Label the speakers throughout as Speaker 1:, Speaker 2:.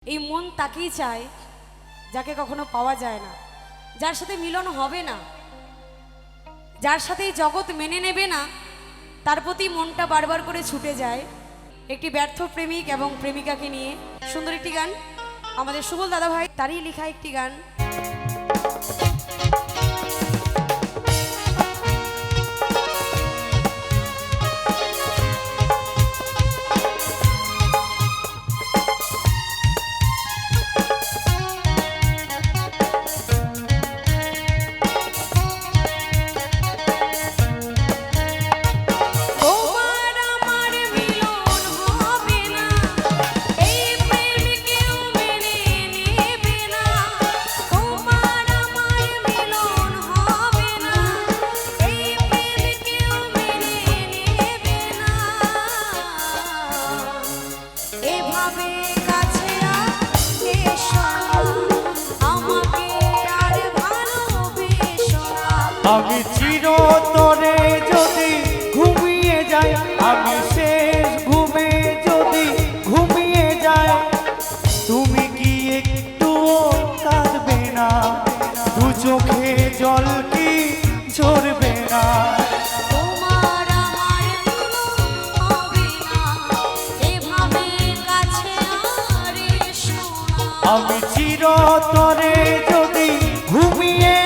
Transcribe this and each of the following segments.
Speaker 1: এই মন তাকেই চায় যাকে কখনো পাওয়া যায় না, যার সাথে মিলন হবে না, যার সাথে এই জগৎ মেনে নেবে না, তার প্রতি মনটা বারবার করে ছুটে যায়। একটি ব্যর্থ প্রেমিক এবং প্রেমিকাকে নিয়ে সুন্দর একটি গান, আমাদের সুবল দাদা ভাই তারই লেখা একটি গান।
Speaker 2: আমি চিরতরে যদি ঘুমিয়ে যাই, আমি শেষ ঘুমে যদি ঘুমিয়ে যাই, তুমি কি একটুও কাঁদবে না? দু চোখে জল কি ঝরবে না? আমি চিরতরে যদি ঘুমিয়ে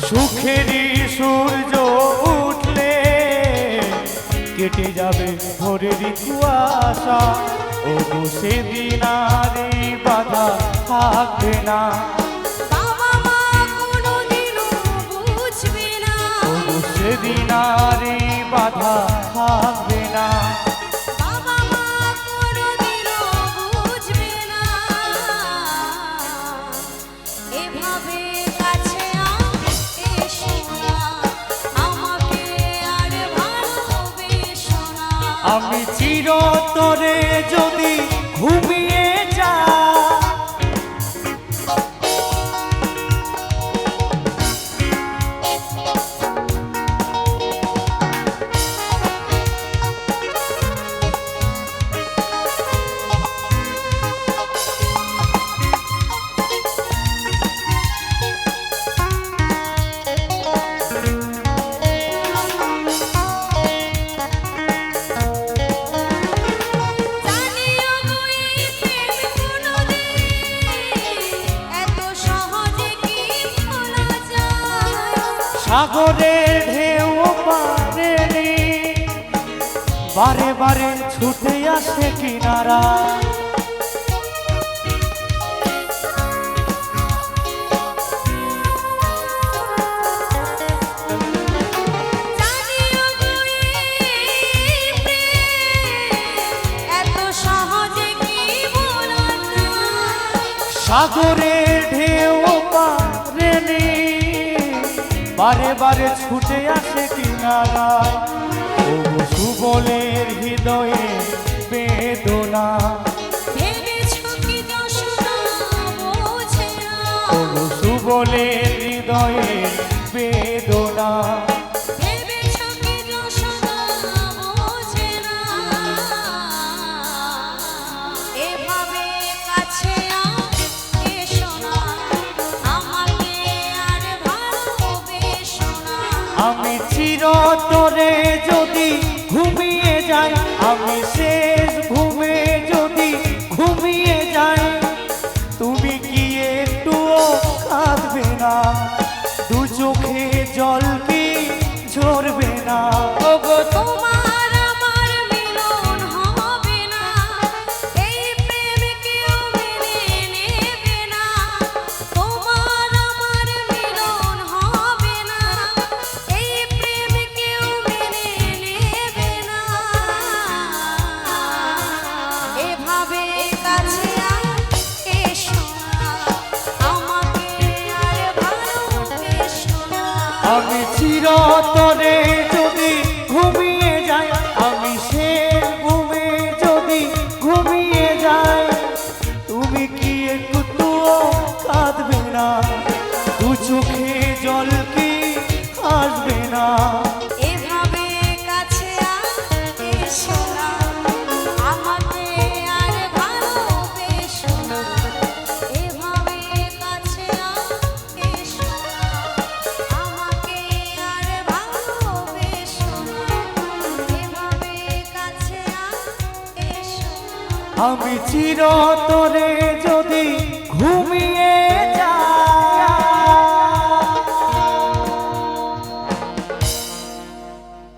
Speaker 2: সুখেরই সূর্য উঠলে কেটে যাবে ভোরের কুয়াশা, ও সেদিন আর বাধা থাকবে না। ও সেদিন আর বাধা থাকবে না। আমি চিরতরে যদি ঘুমিয়ে যাই, সাগরের ঢেউ পারেনি, বারে বারে ছুটে আসে কিনারা। সাগরের ঢেউ পারেনি, বারে বারে ছুটে আসে কিনারায়। ও সুবলের হৃদয়ে বেদনা, ও সুবলের হৃদয়ে বেদনা। আমি চিরতরে যদি ঘুমিয়ে যাই, আমি শেষ ঘুমে যদি ঘুমিয়ে যাই, তুমি কি একটুও কাঁদবে না? আমি চিরতরে যদি ঘুমিয়ে যাই, আমি শেষ ঘুমে যদি ঘুমিয়ে যাই, তুমি কি একটুও কাঁদবে না? দু চোখে জল কি আসবে না?
Speaker 1: এভাবে কাছে এসো না, আমাকে আর ভালোবেসো না। এভাবে কাছে এসো না, আমাকে আর ভালোবেসো না। এভাবে কাছে এসো না।
Speaker 2: আমি চিরতরে যদি ঘুমিয়ে